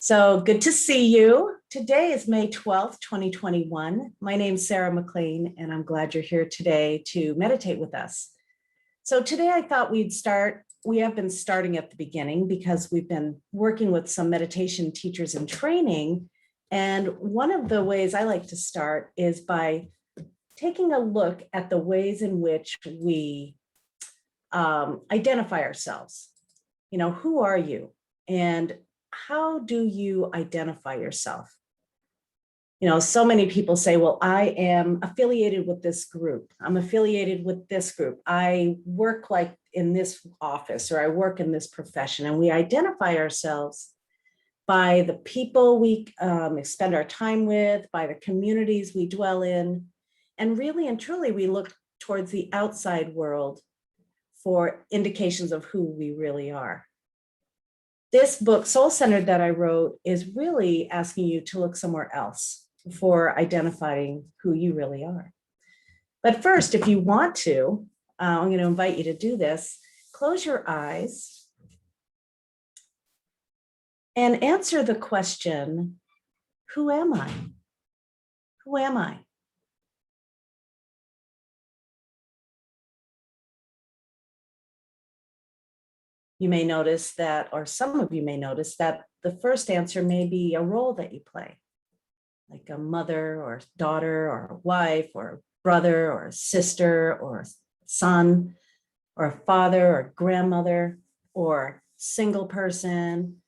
So good to see you. Today is May 12th, 2021. My name's Sarah McLean, and I'm glad you're here today to meditate with us. So today I thought we'd start. We have been starting at the beginning because we've been working with some meditation teachers in training. And one of the ways I like to start is by taking a look at the ways in which we identify ourselves. Who are you? And how do you identify yourself? So many people say, well, I am affiliated with this group. I'm affiliated with this group. I work like in this office, or I work in this profession. And we identify ourselves by the people we spend our time with, by the communities we dwell in. And really and truly, we look towards the outside world for indications of who we really are. This book, Soul Centered, that I wrote is really asking you to look somewhere else for identifying who you really are. But first, if you want to, I'm going to invite you to do this. Close your eyes and answer the question, who am I? Who am I? You may notice that, or some of you may notice that the first answer may be a role that you play, like a mother or daughter or a wife or a brother or a sister or a son or a father or grandmother or single person.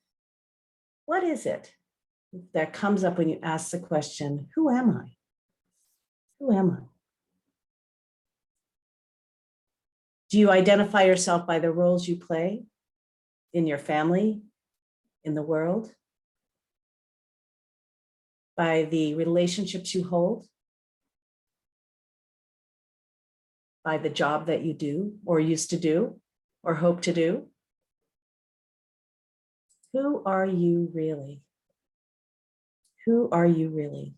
What is it that comes up when you ask the question, who am I? Who am I? Do you identify yourself by the roles you play in your family, in the world, by the relationships you hold, by the job that you do or used to do or hope to do? Who are you really? Who are you really?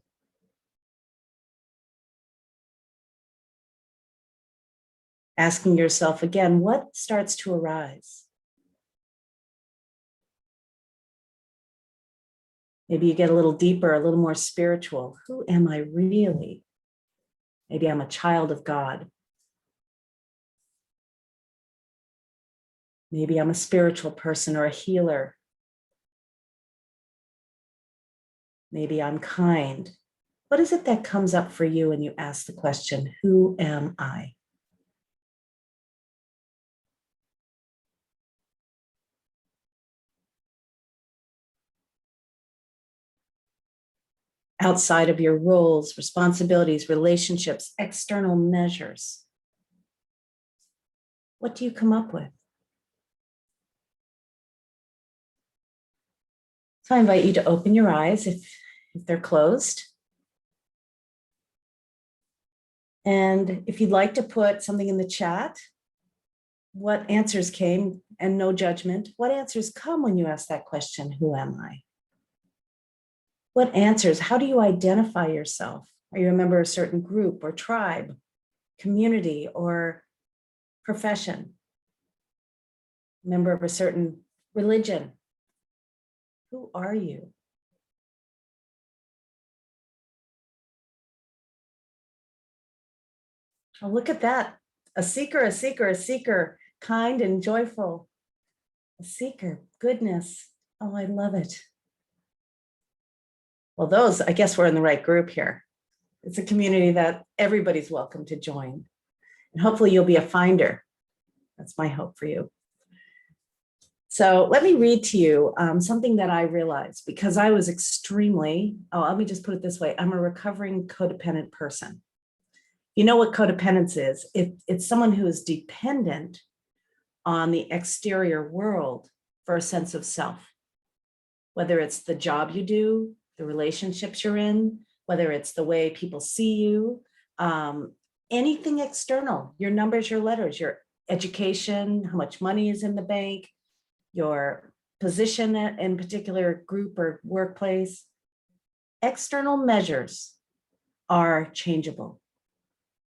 Asking yourself again, what starts to arise? Maybe you get a little deeper, a little more spiritual. Who am I really? Maybe I'm a child of God. Maybe I'm a spiritual person or a healer. Maybe I'm kind. What is it that comes up for you when you ask the question, who am I? Outside of your roles, responsibilities, relationships, external measures, what do you come up with? So I invite you to open your eyes if they're closed. And if you'd like to put something in the chat, what answers came, and no judgment, what answers come when you ask that question, who am I? What answers, how do you identify yourself? Are you a member of a certain group or tribe, community, or profession? Member of a certain religion? Who are you? Oh, look at that. A seeker, a seeker, a seeker, kind and joyful. A seeker, goodness. Oh, I love it. Well, those, I guess we're in the right group here. It's a community that everybody's welcome to join. And hopefully you'll be a finder. That's my hope for you. So let me read to you something that I realized, because I was let me just put it this way. I'm a recovering codependent person. You know what codependence is? It's someone who is dependent on the exterior world for a sense of self, whether it's the job you do, the relationships you're in, whether it's the way people see you, anything external, your numbers, your letters, your education, how much money is in the bank, your position in particular group or workplace. External measures are changeable.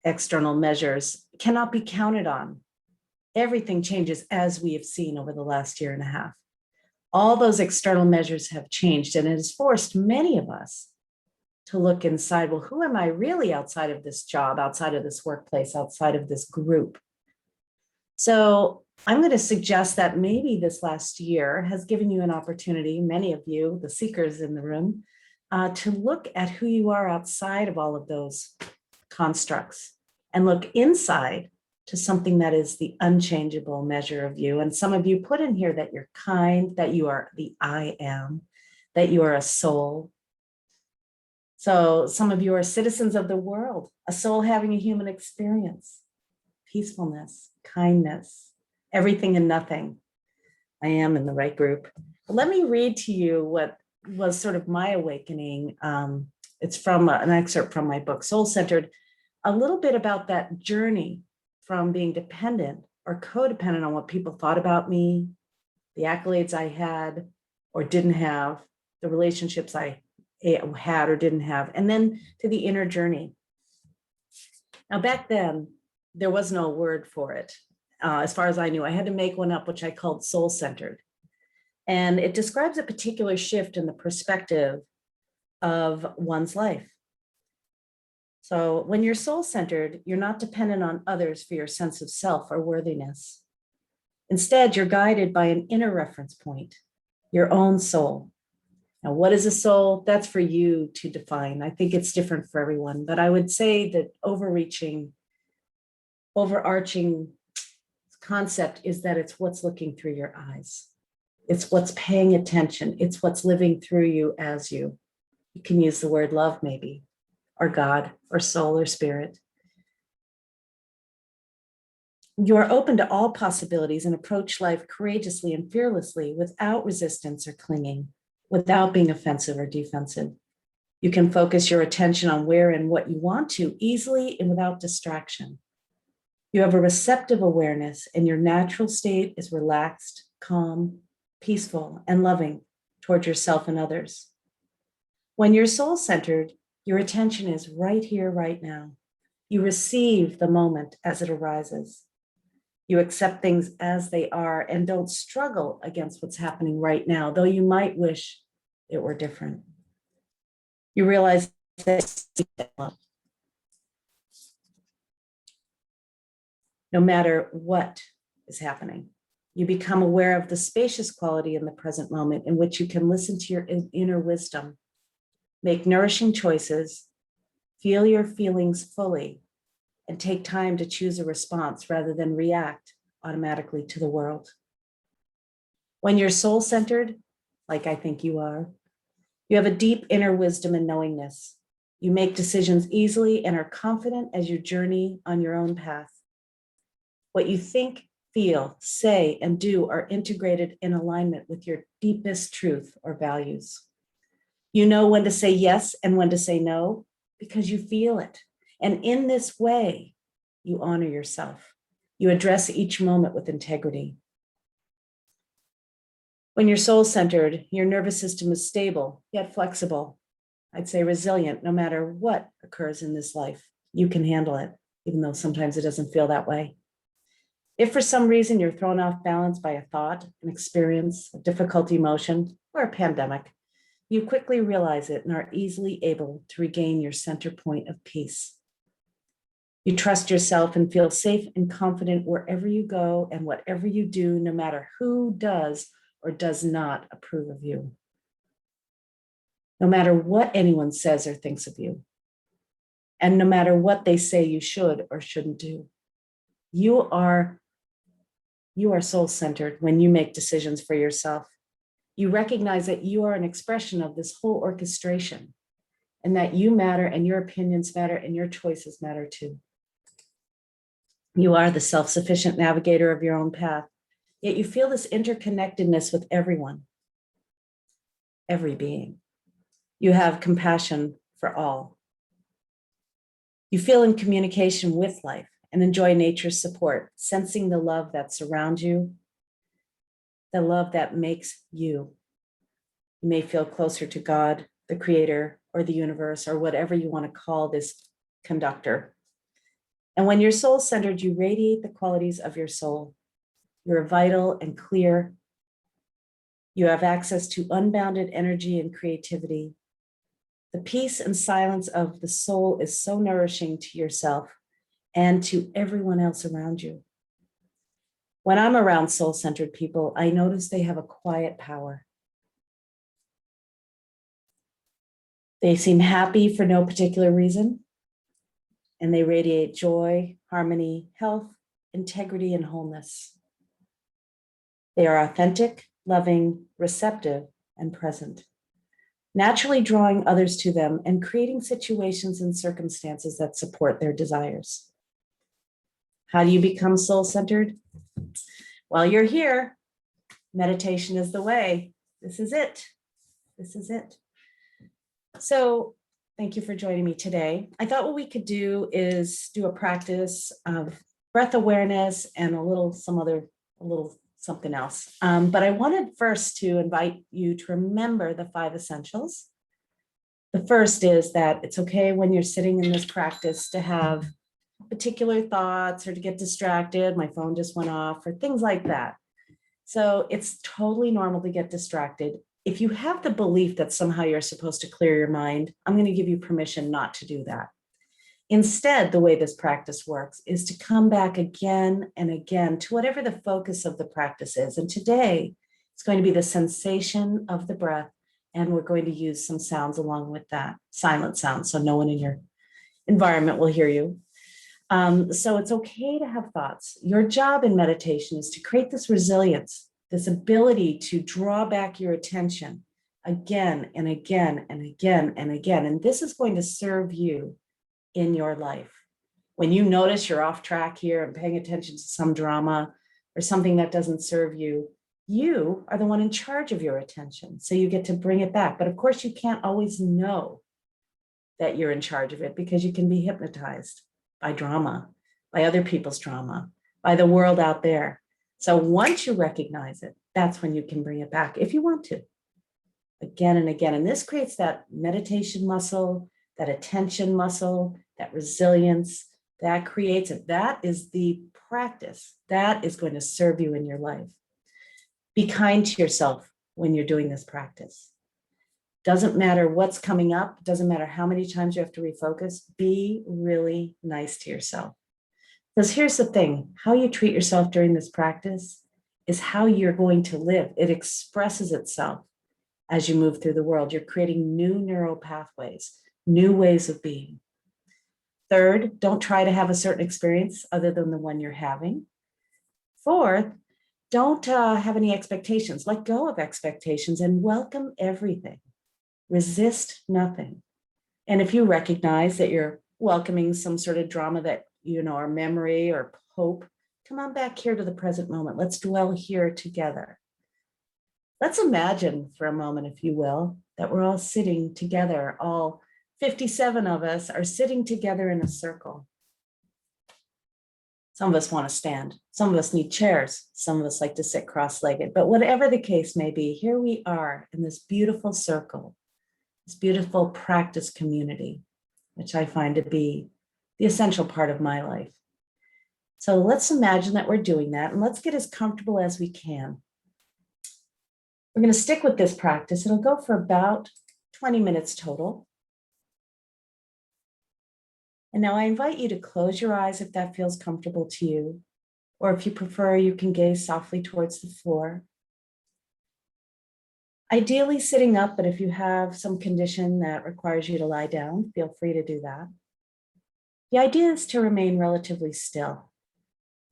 External measures cannot be counted on. Everything changes, as we have seen over the last year and a half. All those external measures have changed, and it has forced many of us to look inside. Well, who am I really outside of this job, outside of this workplace, outside of this group? So I'm going to suggest that maybe this last year has given you an opportunity, many of you, the seekers in the room, to look at who you are outside of all of those constructs and look inside to something that is the unchangeable measure of you. And some of you put in here that you're kind, that you are the I am, that you are a soul. So some of you are citizens of the world, a soul having a human experience, peacefulness, kindness, everything and nothing. I am in the right group. Let me read to you what was sort of my awakening. It's from an excerpt from my book, Soul Centered, a little bit about that journey from being dependent or codependent on what people thought about me, the accolades I had or didn't have, the relationships I had or didn't have, and then to the inner journey. Now, back then, there was no word for it. As far as I knew, I had to make one up, which I called soul-centered. And it describes a particular shift in the perspective of one's life. So when you're soul-centered, you're not dependent on others for your sense of self or worthiness. Instead, you're guided by an inner reference point, your own soul. Now, what is a soul? That's for you to define. I think it's different for everyone, but I would say that overarching concept is that it's what's looking through your eyes. It's what's paying attention. It's what's living through you as you. You can use the word love maybe, or God, or soul, or spirit. You are open to all possibilities and approach life courageously and fearlessly without resistance or clinging, without being offensive or defensive. You can focus your attention on where and what you want to easily and without distraction. You have a receptive awareness, and your natural state is relaxed, calm, peaceful, and loving toward yourself and others. When you're soul-centered, your attention is right here, right now. You receive the moment as it arises. You accept things as they are and don't struggle against what's happening right now, though you might wish it were different. You realize that no matter what is happening, you become aware of the spacious quality in the present moment in which you can listen to your inner wisdom, make nourishing choices, feel your feelings fully, and take time to choose a response rather than react automatically to the world. When you're soul-centered, like I think you are, you have a deep inner wisdom and knowingness. You make decisions easily and are confident as you journey on your own path. What you think, feel, say, and do are integrated in alignment with your deepest truth or values. You know when to say yes and when to say no because you feel it. And in this way, you honor yourself. You address each moment with integrity. When you're soul-centered, your nervous system is stable, yet flexible. I'd say resilient, no matter what occurs in this life. You can handle it, even though sometimes it doesn't feel that way. If for some reason you're thrown off balance by a thought, an experience, a difficult emotion, or a pandemic, you quickly realize it and are easily able to regain your center point of peace. You trust yourself and feel safe and confident wherever you go and whatever you do, no matter who does or does not approve of you. No matter what anyone says or thinks of you, and no matter what they say you should or shouldn't do. You are soul-centered when you make decisions for yourself. You recognize that you are an expression of this whole orchestration and that you matter and your opinions matter and your choices matter too. You are the self-sufficient navigator of your own path, yet you feel this interconnectedness with everyone, every being. You have compassion for all. You feel in communication with life and enjoy nature's support, sensing the love that surrounds you, the love that makes you. You may feel closer to God, the creator, or the universe, or whatever you want to call this conductor. And when you're soul-centered, you radiate the qualities of your soul. You're vital and clear. You have access to unbounded energy and creativity. The peace and silence of the soul is so nourishing to yourself and to everyone else around you. When I'm around soul-centered people, I notice they have a quiet power. They seem happy for no particular reason, and they radiate joy, harmony, health, integrity, and wholeness. They are authentic, loving, receptive, and present, naturally drawing others to them and creating situations and circumstances that support their desires. How do you become soul-centered? Well, you're here. Meditation is the way. This is it. This is it. So thank you for joining me today. I thought what we could do is do a practice of breath awareness and a little something else. But I wanted first to invite you to remember the 5 essentials. The first is that it's okay when you're sitting in this practice to have particular thoughts or to get distracted. My phone just went off or things like that. So it's totally normal to get distracted. If you have the belief that somehow you're supposed to clear your mind, I'm going to give you permission not to do that. Instead, the way this practice works is to come back again and again to whatever the focus of the practice is. And today, it's going to be the sensation of the breath, and we're going to use some sounds along with that, silent sounds, so no one in your environment will hear you. So it's okay to have thoughts. Your job in meditation is to create this resilience, this ability to draw back your attention again and again and again and again. And this is going to serve you in your life. When you notice you're off track here and paying attention to some drama or something that doesn't serve you, you are the one in charge of your attention. So you get to bring it back. But of course, you can't always know that you're in charge of it because you can be hypnotized by drama, by other people's drama, by the world out there. So once you recognize it, that's when you can bring it back if you want to, again and again. And this creates that meditation muscle, that attention muscle, that resilience, that creates it. That is the practice that is going to serve you in your life. Be kind to yourself when you're doing this practice. Doesn't matter what's coming up, doesn't matter how many times you have to refocus, be really nice to yourself. Because here's the thing, how you treat yourself during this practice is how you're going to live. It expresses itself as you move through the world. You're creating new neural pathways, new ways of being. Third, don't try to have a certain experience other than the one you're having. Fourth, don't have any expectations. Let go of expectations and welcome everything. Resist nothing. And if you recognize that you're welcoming some sort of drama that, or memory or hope, come on back here to the present moment. Let's dwell here together. Let's imagine for a moment, if you will, that we're all sitting together. All 57 of us are sitting together in a circle. Some of us want to stand. Some of us need chairs. Some of us like to sit cross-legged. But whatever the case may be, here we are in this beautiful circle, this beautiful practice community, which I find to be the essential part of my life. So let's imagine that we're doing that, and let's get as comfortable as we can. We're going to stick with this practice. It'll go for about 20 minutes total. And now I invite you to close your eyes if that feels comfortable to you, or if you prefer, you can gaze softly towards the floor. Ideally sitting up, but if you have some condition that requires you to lie down, feel free to do that. The idea is to remain relatively still.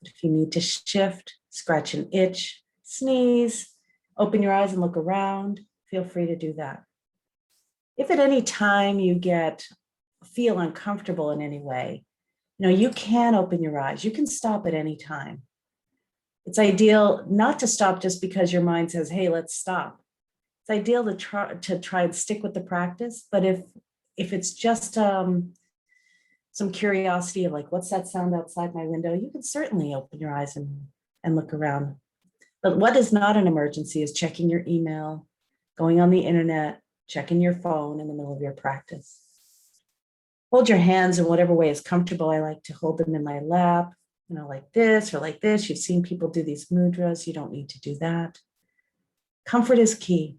If you need to shift, scratch an itch, sneeze, open your eyes and look around, feel free to do that. If at any time you feel uncomfortable in any way, you can open your eyes. You can stop at any time. It's ideal not to stop just because your mind says, hey, let's stop. It's ideal to try and stick with the practice, but if it's just some curiosity of like, what's that sound outside my window, you can certainly open your eyes and look around. But what is not an emergency is checking your email, going on the internet, checking your phone in the middle of your practice. Hold your hands in whatever way is comfortable. I like to hold them in my lap, like this or like this. You've seen people do these mudras. You don't need to do that. Comfort is key.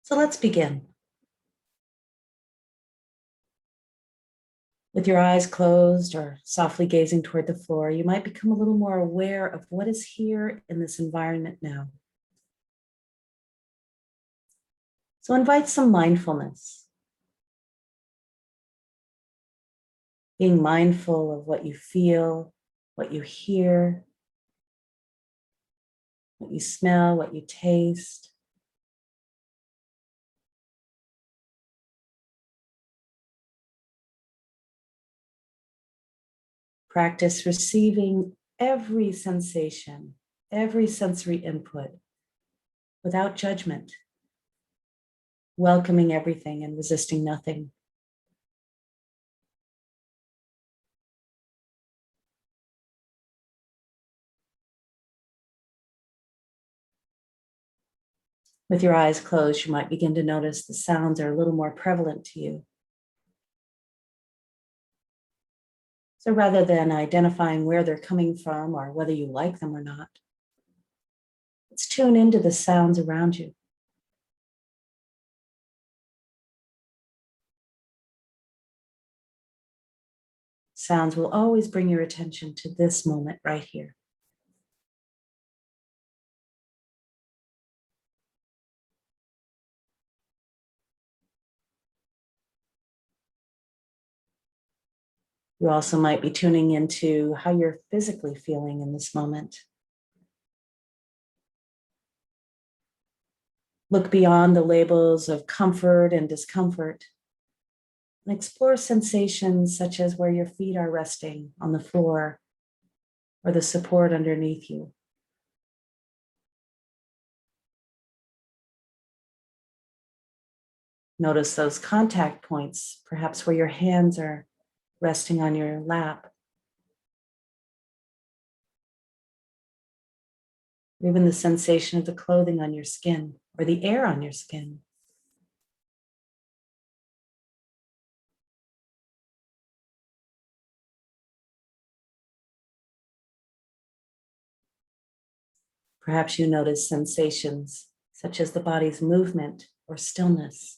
So let's begin. With your eyes closed or softly gazing toward the floor, you might become a little more aware of what is here in this environment now. So invite some mindfulness. Being mindful of what you feel, what you hear, what you smell, what you taste. Practice receiving every sensation, every sensory input without judgment, welcoming everything and resisting nothing. With your eyes closed, you might begin to notice the sounds are a little more prevalent to you. So rather than identifying where they're coming from or whether you like them or not, let's tune into the sounds around you. Sounds will always bring your attention to this moment right here. You also might be tuning into how you're physically feeling in this moment. Look beyond the labels of comfort and discomfort and explore sensations such as where your feet are resting on the floor or the support underneath you. Notice those contact points, perhaps where your hands are resting on your lap. Or even the sensation of the clothing on your skin or the air on your skin. Perhaps you notice sensations such as the body's movement or stillness.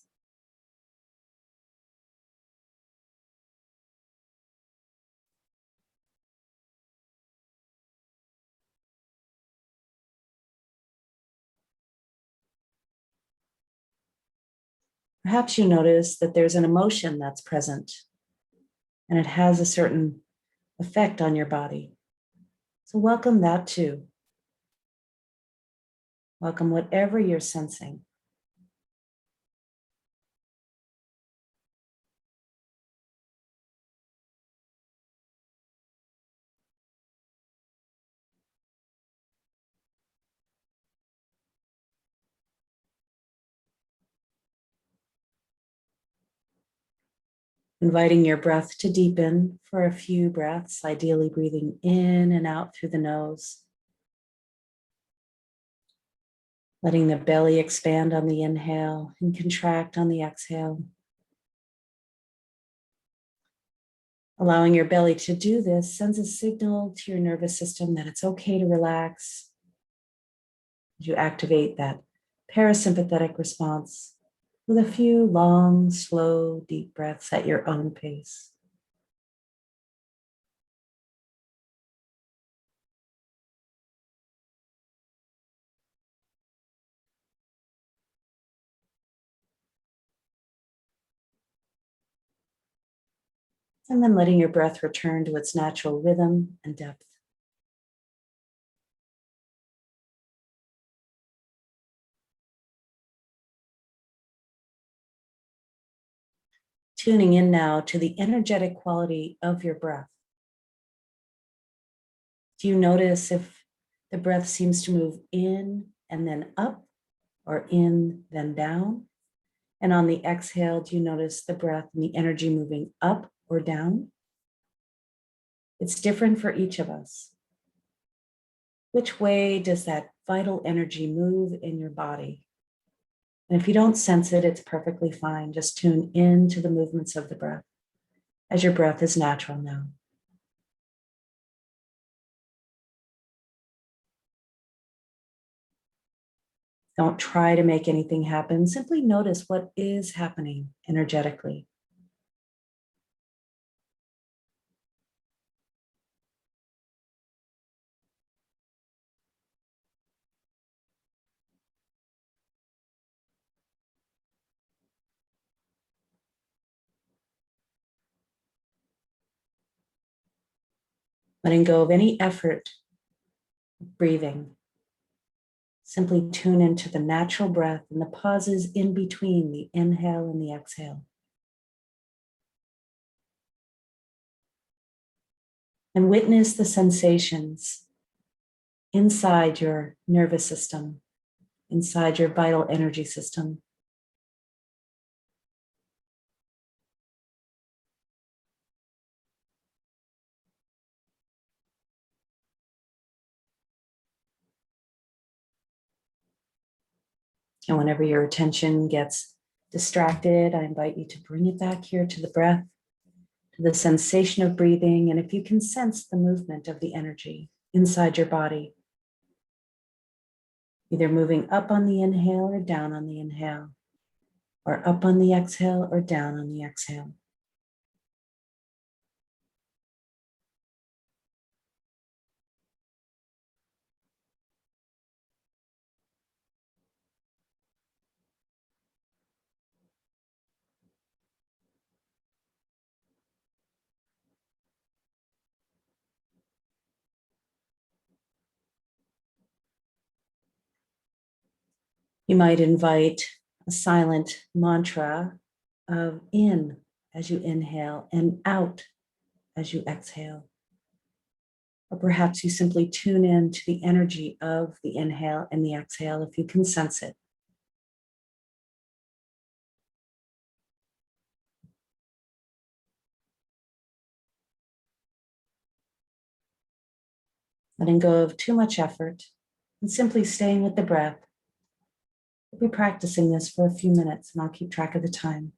Perhaps you notice that there's an emotion that's present and it has a certain effect on your body. So welcome that too. Welcome whatever you're sensing. Inviting your breath to deepen for a few breaths, ideally breathing in and out through the nose. Letting the belly expand on the inhale and contract on the exhale. Allowing your belly to do this sends a signal to your nervous system that it's okay to relax. You activate that parasympathetic response with a few long, slow, deep breaths at your own pace. And then letting your breath return to its natural rhythm and depth. Tuning in now to the energetic quality of your breath. Do you notice if the breath seems to move in and then up, or in then down? And on the exhale, do you notice the breath and the energy moving up or down? It's different for each of us. Which way does that vital energy move in your body? And if you don't sense it, it's perfectly fine. Just tune in to the movements of the breath as your breath is natural now. Don't try to make anything happen. Simply notice what is happening energetically. Letting go of any effort of breathing. Simply tune into the natural breath and the pauses in between the inhale and the exhale. And witness the sensations inside your nervous system, inside your vital energy system. And whenever your attention gets distracted, I invite you to bring it back here to the breath, to the sensation of breathing. And if you can sense the movement of the energy inside your body, either moving up on the inhale or down on the inhale, or up on the exhale or down on the exhale. You might invite a silent mantra of in as you inhale and out as you exhale. Or perhaps you simply tune in to the energy of the inhale and the exhale if you can sense it. Letting go of too much effort and simply staying with the breath. We'll be practicing this for a few minutes and I'll keep track of the time.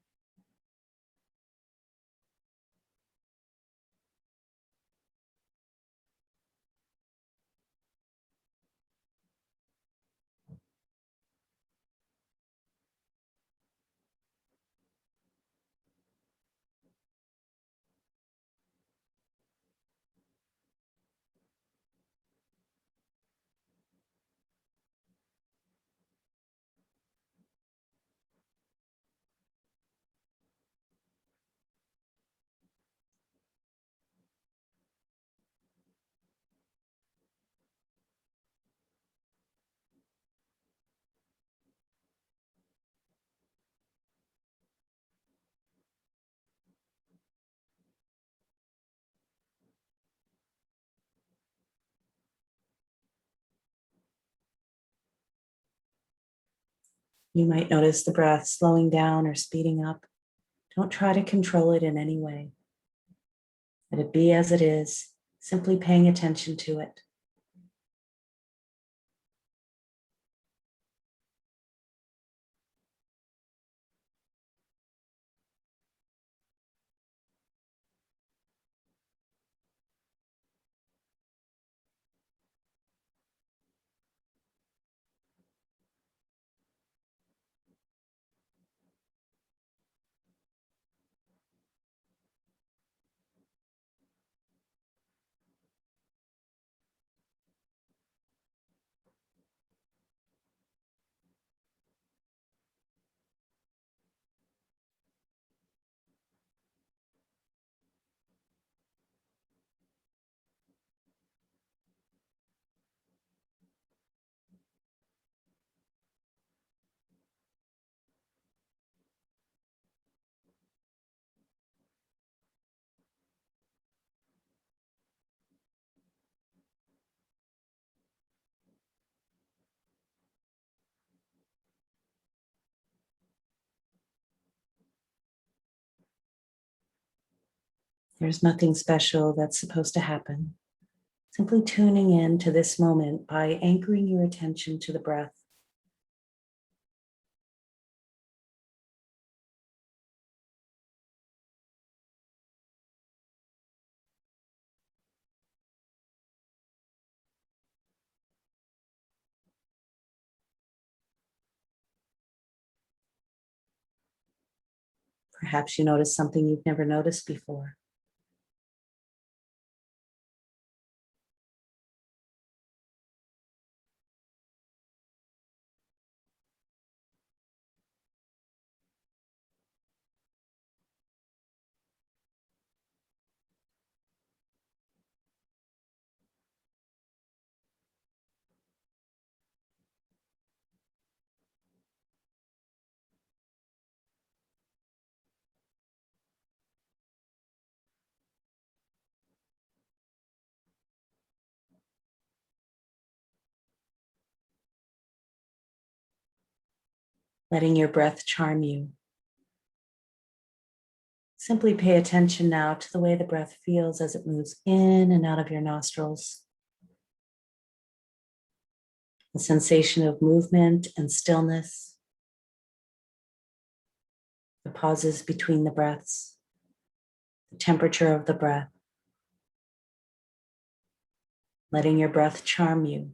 You might notice the breath slowing down or speeding up. Don't try to control it in any way. Let it be as it is, simply paying attention to it. There's nothing special that's supposed to happen. Simply tuning in to this moment by anchoring your attention to the breath. Perhaps you notice something you've never noticed before. Letting your breath charm you. Simply pay attention now to the way the breath feels as it moves in and out of your nostrils. The sensation of movement and stillness. The pauses between the breaths. The temperature of the breath. Letting your breath charm you.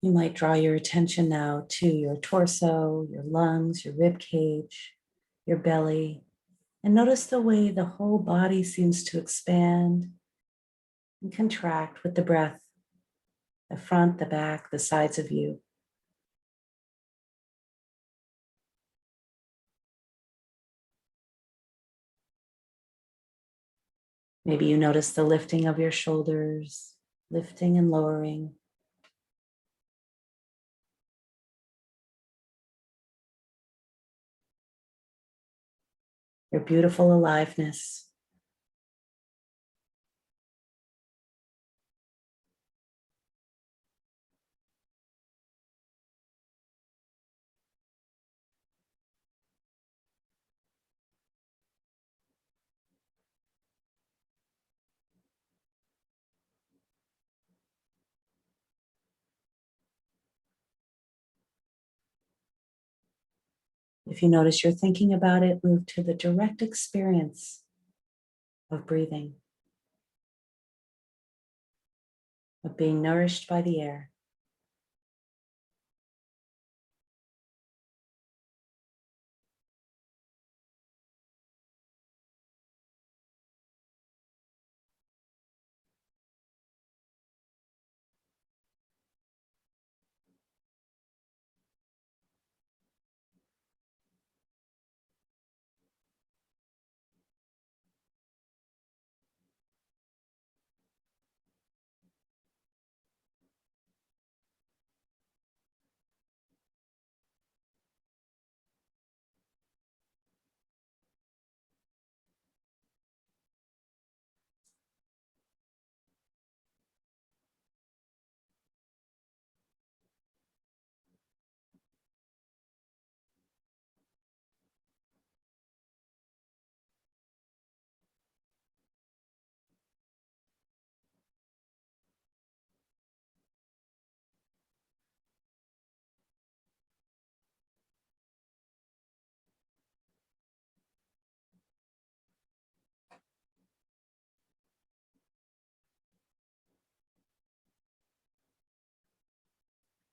You might draw your attention now to your torso, your lungs, your rib cage, your belly, and notice the way the whole body seems to expand and contract with the breath, the front, the back, the sides of you. Maybe you notice the lifting of your shoulders, lifting and lowering. Your beautiful aliveness. If you notice you're thinking about it, move to the direct experience of breathing, of being nourished by the air.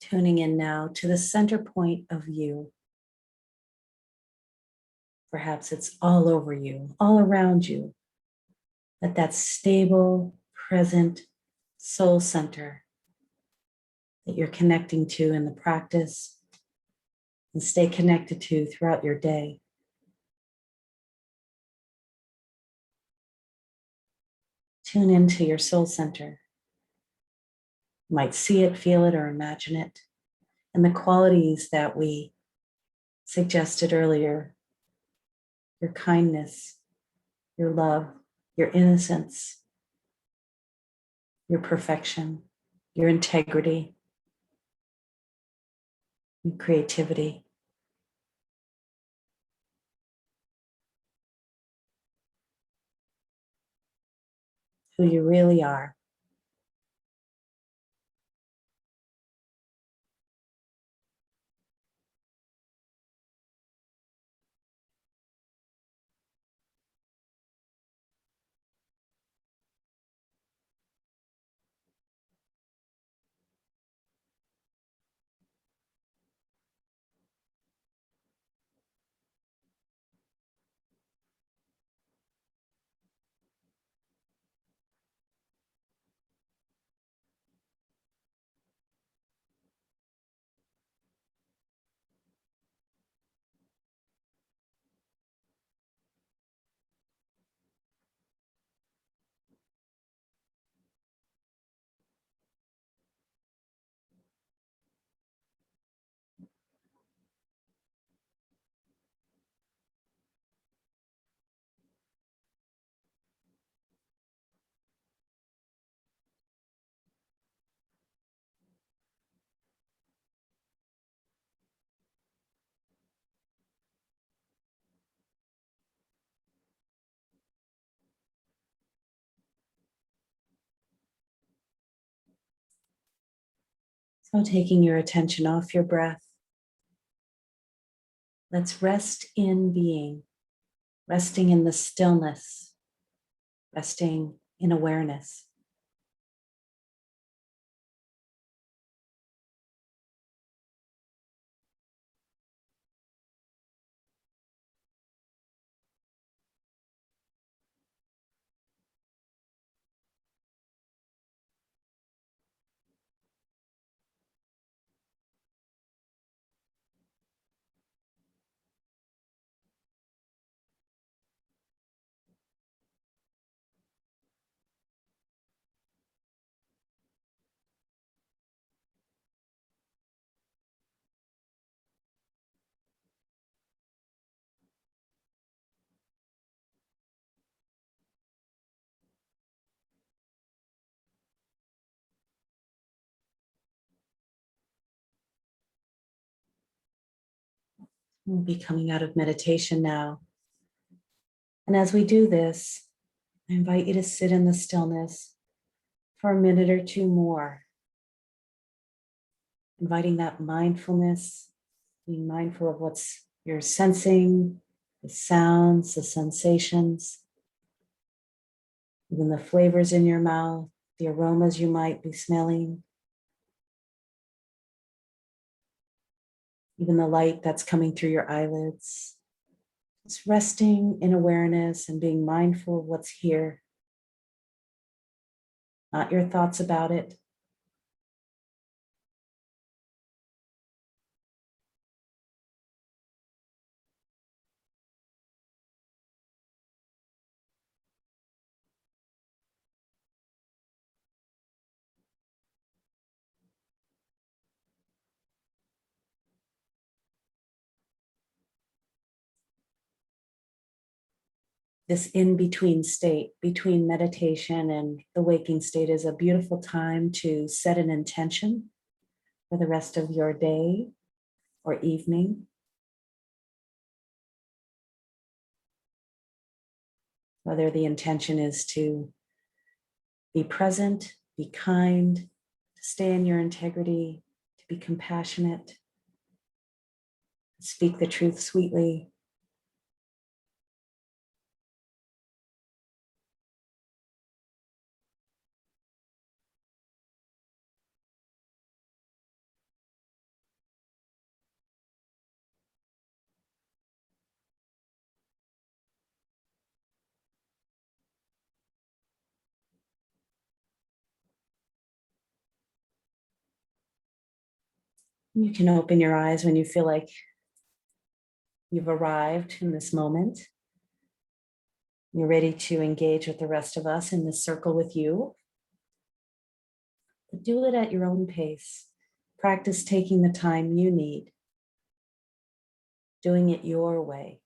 Tuning in now to the center point of you. Perhaps it's all over you, all around you, that stable, present soul center that you're connecting to in the practice and stay connected to throughout your day. Tune into your soul center. You might see it, feel it, or imagine it. And the qualities that we suggested earlier, your kindness, your love, your innocence, your perfection, your integrity, your creativity. Who you really are. So taking your attention off your breath, let's rest in being, resting in the stillness, resting in awareness. We'll be coming out of meditation now. And as we do this, I invite you to sit in the stillness for a minute or two more, inviting that mindfulness, being mindful of what's You're sensing the sounds, the sensations, even the flavors in your mouth, the aromas you might be smelling, even the light that's coming through your eyelids. Just resting in awareness and being mindful of what's here, not your thoughts about it. This in-between state, between meditation and the waking state, is a beautiful time to set an intention for the rest of your day or evening. Whether the intention is to be present, be kind, to stay in your integrity, to be compassionate, speak the truth sweetly. You can open your eyes when you feel like you've arrived in this moment. You're ready to engage with the rest of us in this circle with you. But do it at your own pace. Practice taking the time you need, doing it your way.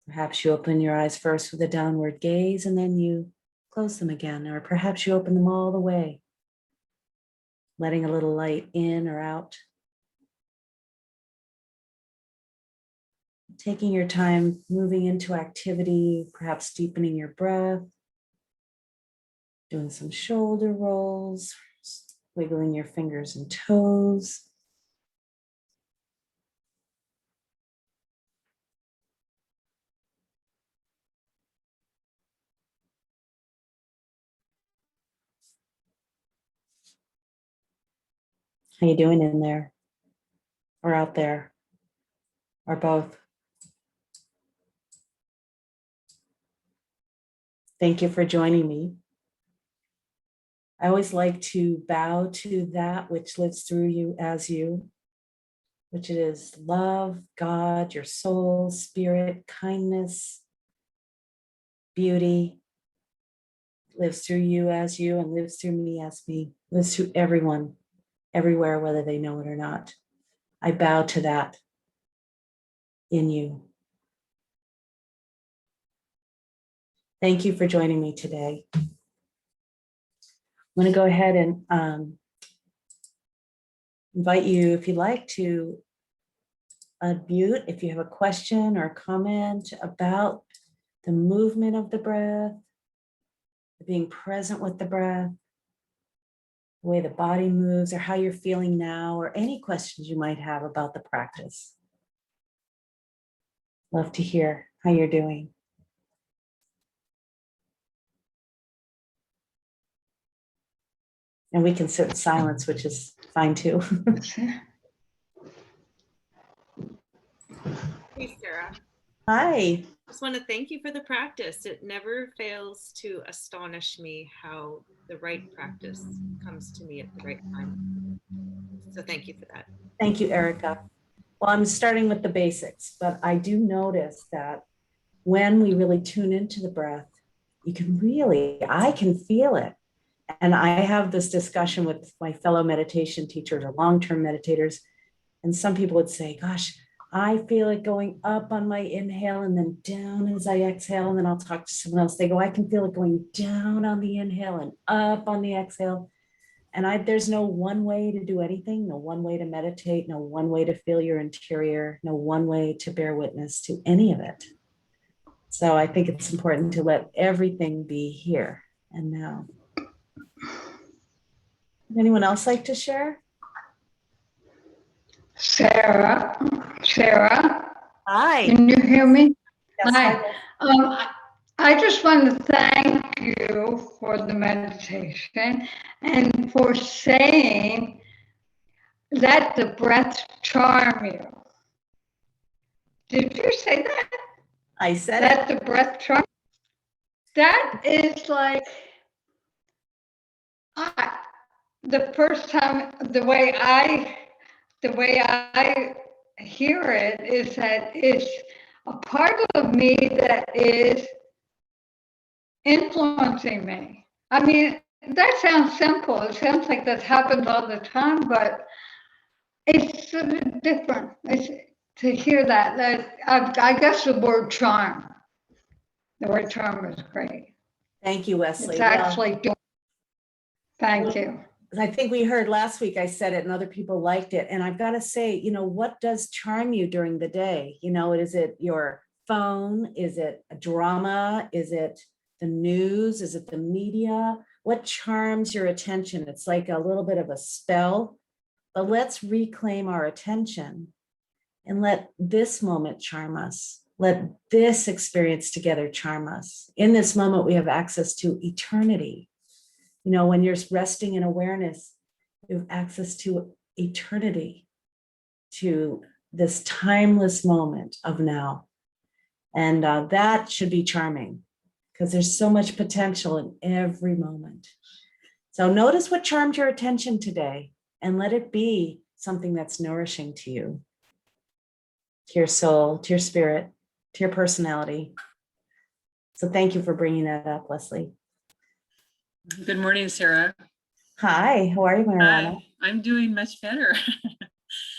Perhaps you open your eyes first with a downward gaze and then you close them again, or perhaps you open them all the way, letting a little light in or out. Taking your time, moving into activity, perhaps deepening your breath, doing some shoulder rolls, wiggling your fingers and toes. How you doing in there or out there or both? Thank you for joining me. I always like to bow to that which lives through you as you, which is love, God, your soul, spirit, kindness, beauty, lives through you as you and lives through me as me, lives through everyone, everywhere, whether they know it or not. I bow to that in you. Thank you for joining me today. I'm going to go ahead and invite you, if you'd like, to unmute if you have a question or a comment about the movement of the breath, being present with the breath, the way the body moves, or how you're feeling now, or any questions you might have about the practice. Love to hear how you're doing. And we can sit in silence, which is fine too. Hey, Sarah. Hi. I just want to thank you for the practice. It never fails to astonish me how the right practice comes to me at the right time. So thank you for that. Thank you, Erica. Well, I'm starting with the basics, but I do notice that when we really tune into the breath, I can feel it. And I have this discussion with my fellow meditation teachers or long-term meditators. And some people would say, gosh, I feel it going up on my inhale and then down as I exhale. And then I'll talk to someone else. They go, I can feel it going down on the inhale and up on the exhale. And there's no one way to do anything, no one way to meditate, no one way to feel your interior, no one way to bear witness to any of it. So I think it's important to let everything be here and now. Would anyone else like to share? Sarah. Sarah, Hi. can you hear me? Yes, Hi. hi. I just want to thank you for the meditation and for saying, let the breath charm you. Did you say that? I said it. Let the breath charm. That is like, the first time, the way I hear it is that it's a part of me that is influencing me. I mean, that sounds simple. It sounds like that happens all the time, but it's different. It's to hear that. I guess the word charm. The word charm is great. Thank you, Wesley. It's actually doing. Thank you. I think we heard last week, I said it and other people liked it. And I've got to say, what does charm you during the day? Is it your phone? Is it a drama? Is it the news? Is it the media? What charms your attention? It's like a little bit of a spell, but let's reclaim our attention and let this moment charm us. Let this experience together charm us. In this moment, we have access to eternity. When you're resting in awareness, you have access to eternity, to this timeless moment of now. And that should be charming because there's so much potential in every moment. So notice what charmed your attention today and let it be something that's nourishing to you, to your soul, to your spirit, to your personality. So thank you for bringing that up, Leslie. Good morning, Sarah. Hi, how are you, Mariana? I'm doing much better.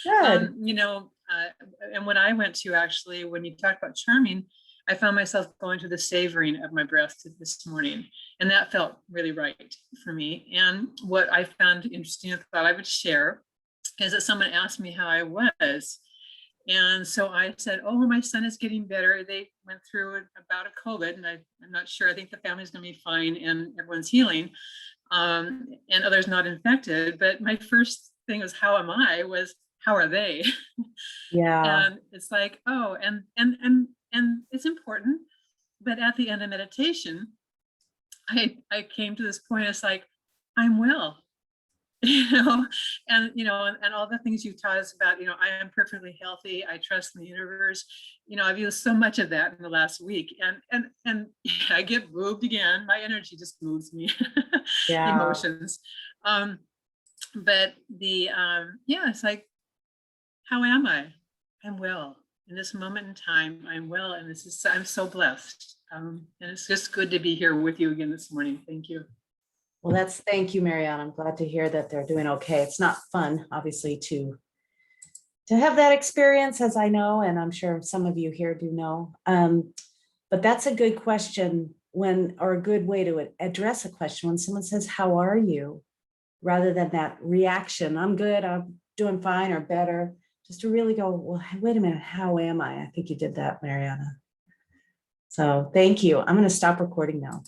Good. And when I went to actually, when you talk about charming, I found myself going to the savoring of my breath this morning. And that felt really right for me. And what I found interesting, I thought I would share, is that someone asked me how I was. And so I said, oh, my son is getting better. They went through about a COVID, and I'm not sure. I think the family's going to be fine and everyone's healing, and others not infected. But my first thing was, how am I? Was, how are they? Yeah. And it's like, oh, and it's important. But at the end of meditation, I came to this point. It's like, I'm well. And all the things you've taught us about, I am perfectly healthy. I trust in the universe. I've used so much of that in the last week, and I get moved again. My energy just moves me, Yeah. emotions. But it's like, how am I? I'm well in this moment in time. I'm well, and I'm so blessed. And it's just good to be here with you again this morning. Thank you. Well, thank you, Marianne. I'm glad to hear that they're doing okay. It's not fun, obviously, to have that experience, as I know, and I'm sure some of you here do know. But that's a good question or a good way to address a question when someone says, how are you? Rather than that reaction, I'm good, I'm doing fine or better, just to really go, well, wait a minute, how am I? I think you did that, Mariana. So thank you. I'm going to stop recording now.